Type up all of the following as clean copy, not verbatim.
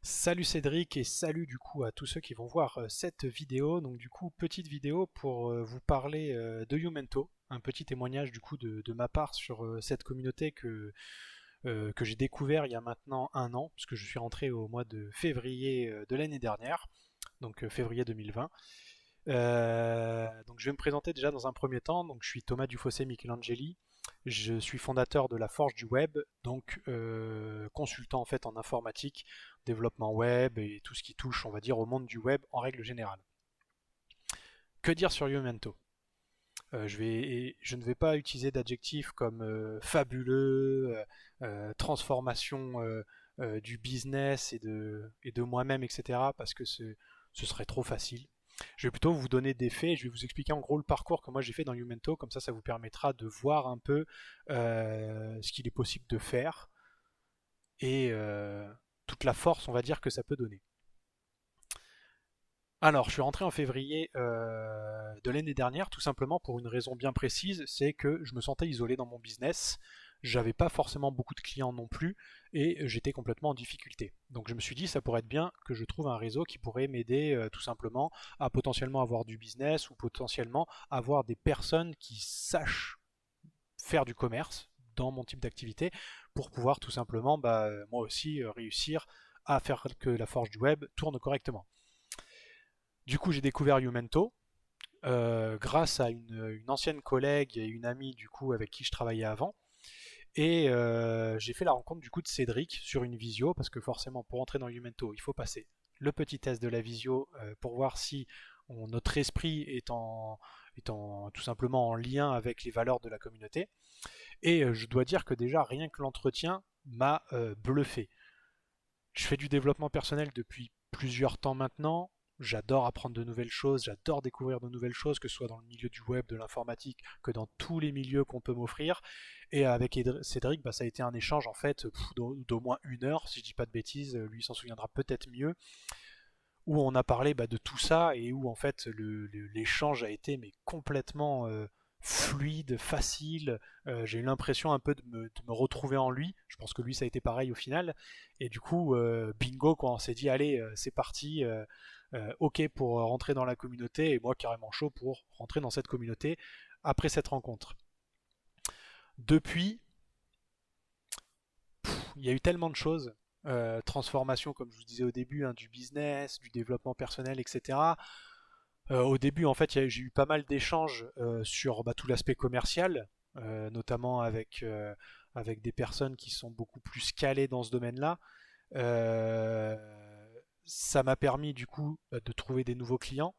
Salut Cédric et salut du coup à tous ceux qui vont voir cette vidéo. Donc du coup petite vidéo pour vous parler de Youmento, un petit témoignage du coup de ma part sur cette communauté que j'ai découvert il y a maintenant un an, puisque je suis rentré au mois de février de l'année dernière, donc février 2020. Donc je vais me présenter déjà dans un premier temps. Donc je suis Thomas Dufossé Michelangeli. Je suis fondateur de la Forge du Web, donc consultant en fait en informatique, développement web et tout ce qui touche, on va dire, au monde du web en règle générale. Que dire sur Youmento? Je ne vais pas utiliser d'adjectifs comme fabuleux, transformation du business et de moi-même, etc. parce que ce serait trop facile. Je vais plutôt vous donner des faits, je vais vous expliquer en gros le parcours que moi j'ai fait dans Youmento, comme ça vous permettra de voir un peu ce qu'il est possible de faire et toute la force, on va dire, que ça peut donner. Alors, je suis rentré en février de l'année dernière, tout simplement pour une raison bien précise, c'est que je me sentais isolé dans mon business, j'avais pas forcément beaucoup de clients non plus, et j'étais complètement en difficulté. Donc je me suis dit, ça pourrait être bien que je trouve un réseau qui pourrait m'aider tout simplement à potentiellement avoir du business, ou potentiellement avoir des personnes qui sachent faire du commerce dans mon type d'activité, pour pouvoir tout simplement, moi aussi, réussir à faire que la forge du web tourne correctement. Du coup, j'ai découvert Youmento grâce à une ancienne collègue et une amie du coup avec qui je travaillais avant. Et j'ai fait la rencontre du coup de Cédric sur une visio parce que forcément pour entrer dans Youmento, il faut passer le petit test de la visio pour voir si notre esprit tout simplement en lien avec les valeurs de la communauté. Et je dois dire que déjà rien que l'entretien m'a bluffé. Je fais du développement personnel depuis plusieurs temps maintenant. J'adore apprendre de nouvelles choses, j'adore découvrir de nouvelles choses, que ce soit dans le milieu du web, de l'informatique, que dans tous les milieux qu'on peut m'offrir. Et avec Cédric, ça a été un échange en fait d'au moins une heure, si je dis pas de bêtises, lui s'en souviendra peut-être mieux, où on a parlé de tout ça et où en fait l'échange a été mais complètement fluide, facile. J'ai eu l'impression un peu de me retrouver en lui. Je pense que lui ça a été pareil au final. Et du coup, bingo quoi, on s'est dit allez, c'est parti. Ok pour rentrer dans la communauté et moi carrément chaud pour rentrer dans cette communauté après cette rencontre. Depuis, il y a eu tellement de choses. Transformation, comme je vous disais au début, hein, du business, du développement personnel, etc. Au début, en fait, j'ai eu pas mal d'échanges sur tout l'aspect commercial, notamment avec des personnes qui sont beaucoup plus calées dans ce domaine-là. Euh, Ça m'a permis du coup de trouver des nouveaux clients.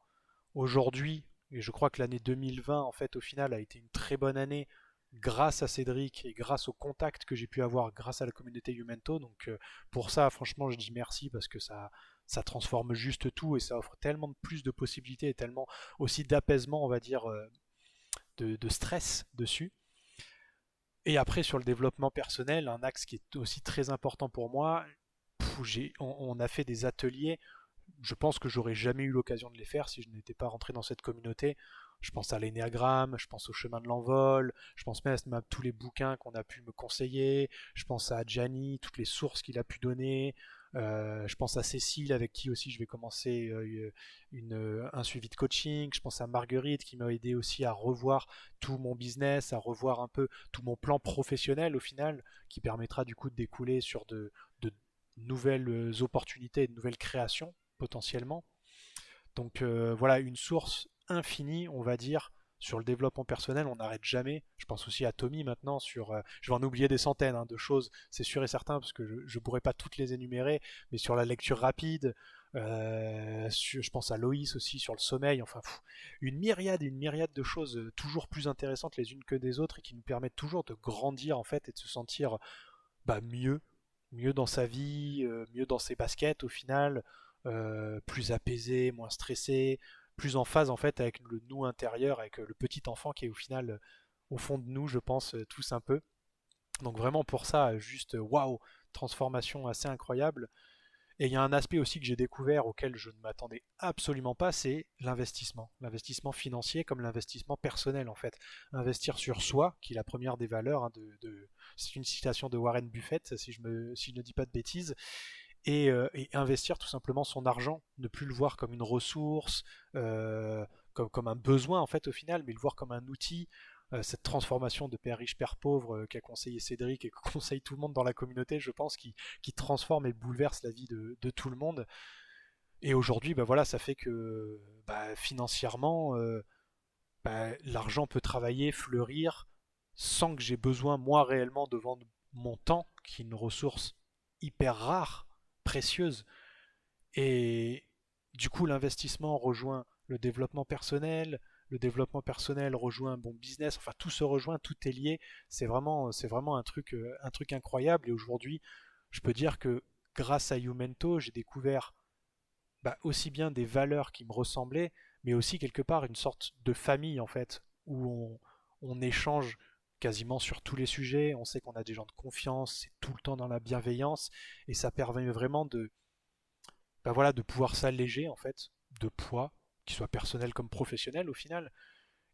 Aujourd'hui, et je crois que l'année 2020, en fait, au final, a été une très bonne année grâce à Cédric et grâce aux contacts que j'ai pu avoir grâce à la communauté Youmento. Donc pour ça, franchement, je dis merci parce que ça transforme juste tout et ça offre tellement de plus de possibilités et tellement aussi d'apaisement, on va dire, de stress dessus. Et après, sur le développement personnel, un axe qui est aussi très important pour moi, on a fait des ateliers. Je pense que j'aurais jamais eu l'occasion de les faire si je n'étais pas rentré dans cette communauté. Je pense à l'énéagramme, je pense au chemin de l'envol, je pense même à tous les bouquins qu'on a pu me conseiller, je pense à Gianni, toutes les sources qu'il a pu donner, je pense à Cécile avec qui aussi je vais commencer un suivi de coaching, je pense à Marguerite qui m'a aidé aussi à revoir tout mon business, à revoir un peu tout mon plan professionnel au final, qui permettra du coup de découler sur de nouvelles opportunités, de nouvelles créations potentiellement. Donc voilà, une source infinie, on va dire, sur le développement personnel, on n'arrête jamais. Je pense aussi à Tommy maintenant sur, je vais en oublier des centaines de choses, c'est sûr et certain, parce que je ne pourrais pas toutes les énumérer, mais sur la lecture rapide, je pense à Loïs aussi sur le sommeil, enfin une myriade de choses toujours plus intéressantes les unes que des autres et qui nous permettent toujours de grandir en fait et de se sentir mieux, mieux dans sa vie, mieux dans ses baskets au final, plus apaisé, moins stressé, plus en phase en fait avec le nous intérieur, avec le petit enfant qui est au final au fond de nous, je pense, tous un peu. Donc vraiment pour ça, juste waouh, transformation assez incroyable. Et il y a un aspect aussi que j'ai découvert auquel je ne m'attendais absolument pas, c'est l'investissement. L'investissement financier comme l'investissement personnel en fait. Investir sur soi, qui est la première des valeurs, c'est une citation de Warren Buffett, si je ne dis pas de bêtises. et investir tout simplement son argent, ne plus le voir comme une ressource, comme un besoin en fait au final, mais le voir comme un outil. Cette transformation de père riche, père pauvre qu'a conseillé Cédric et que conseille tout le monde dans la communauté, je pense, qui transforme et bouleverse la vie de tout le monde. Et aujourd'hui, bah voilà, ça fait que bah, financièrement, bah, l'argent peut travailler, fleurir, sans que j'ai besoin, moi, réellement, de vendre mon temps, qui est une ressource hyper rare, précieuse. Et du coup, l'investissement rejoint le développement personnel rejoint un bon business, enfin tout se rejoint, tout est lié. C'est vraiment un truc incroyable. Et aujourd'hui, je peux dire que grâce à Youmento, j'ai découvert bah, aussi bien des valeurs qui me ressemblaient, mais aussi quelque part une sorte de famille en fait, où on échange quasiment sur tous les sujets, on sait qu'on a des gens de confiance, c'est tout le temps dans la bienveillance, et ça permet vraiment bah voilà, de pouvoir s'alléger en fait de poids, qu'il soit personnel comme professionnel au final,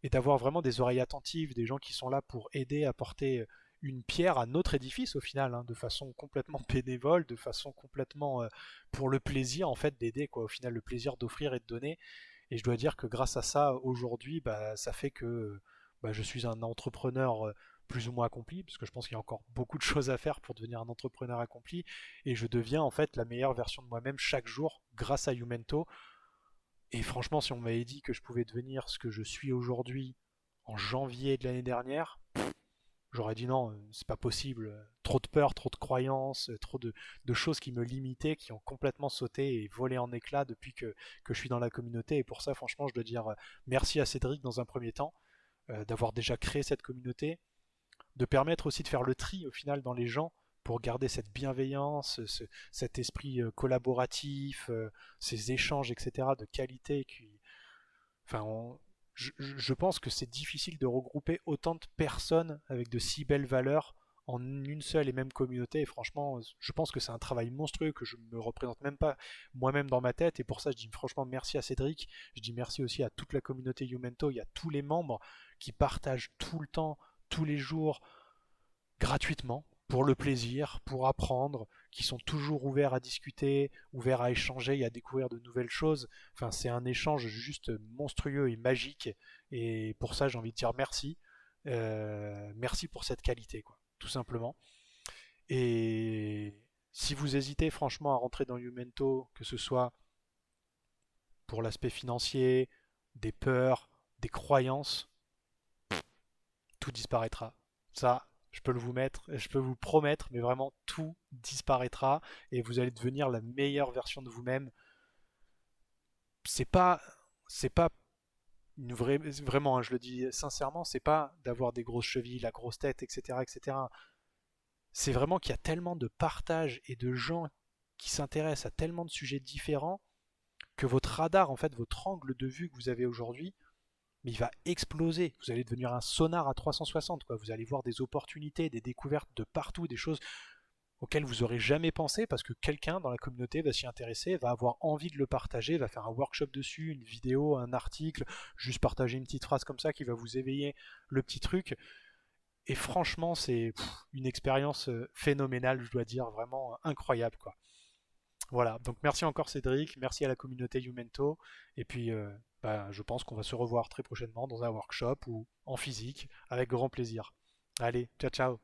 et d'avoir vraiment des oreilles attentives, des gens qui sont là pour aider à porter une pierre à notre édifice au final, hein, de façon complètement bénévole, de façon complètement pour le plaisir en fait d'aider quoi, au final le plaisir d'offrir et de donner. Et je dois dire que grâce à ça aujourd'hui, bah, ça fait que bah, je suis un entrepreneur plus ou moins accompli, parce que je pense qu'il y a encore beaucoup de choses à faire pour devenir un entrepreneur accompli, et je deviens en fait la meilleure version de moi-même chaque jour grâce à Youmento. Et franchement, si on m'avait dit que je pouvais devenir ce que je suis aujourd'hui en janvier de l'année dernière, j'aurais dit non, c'est pas possible. Trop de peur, trop de croyances, trop de choses qui me limitaient, qui ont complètement sauté et volé en éclats depuis que je suis dans la communauté. Et pour ça, franchement, je dois dire merci à Cédric dans un premier temps, d'avoir déjà créé cette communauté, de permettre aussi de faire le tri au final dans les gens pour garder cette bienveillance, cet esprit collaboratif, ces échanges, etc., de qualité enfin, je pense que c'est difficile de regrouper autant de personnes avec de si belles valeurs en une seule et même communauté. Et franchement, je pense que c'est un travail monstrueux que je ne me représente même pas moi-même dans ma tête. Et pour ça, je dis franchement merci à Cédric. Je dis merci aussi à toute la communauté Youmento. Il y a tous les membres qui partagent tout le temps, tous les jours, gratuitement, pour le plaisir, pour apprendre, qui sont toujours ouverts à discuter, ouverts à échanger et à découvrir de nouvelles choses. Enfin, c'est un échange juste monstrueux et magique. Et pour ça, j'ai envie de dire merci. Merci pour cette qualité, quoi, tout simplement. Et si vous hésitez franchement à rentrer dans Youmento, que ce soit pour l'aspect financier, des peurs, des croyances, tout disparaîtra. Ça, je peux vous promettre, mais vraiment tout disparaîtra et vous allez devenir la meilleure version de vous-même. C'est pas, c'est pas une vraie, vraiment, hein, je le dis sincèrement, c'est pas d'avoir des grosses chevilles, la grosse tête, etc., etc. C'est vraiment qu'il y a tellement de partage et de gens qui s'intéressent à tellement de sujets différents que votre radar, en fait, votre angle de vue que vous avez aujourd'hui, mais il va exploser. Vous allez devenir un sonar à 360, quoi. Vous allez voir des opportunités, des découvertes de partout, des choses auxquelles vous aurez jamais pensé parce que quelqu'un dans la communauté va s'y intéresser, va avoir envie de le partager, va faire un workshop dessus, une vidéo, un article, juste partager une petite phrase comme ça qui va vous éveiller le petit truc. Et franchement, c'est une expérience phénoménale, je dois dire, vraiment incroyable, quoi. Voilà, donc merci encore Cédric, merci à la communauté Youmento, et puis bah, je pense qu'on va se revoir très prochainement dans un workshop ou en physique, avec grand plaisir. Allez, ciao ciao.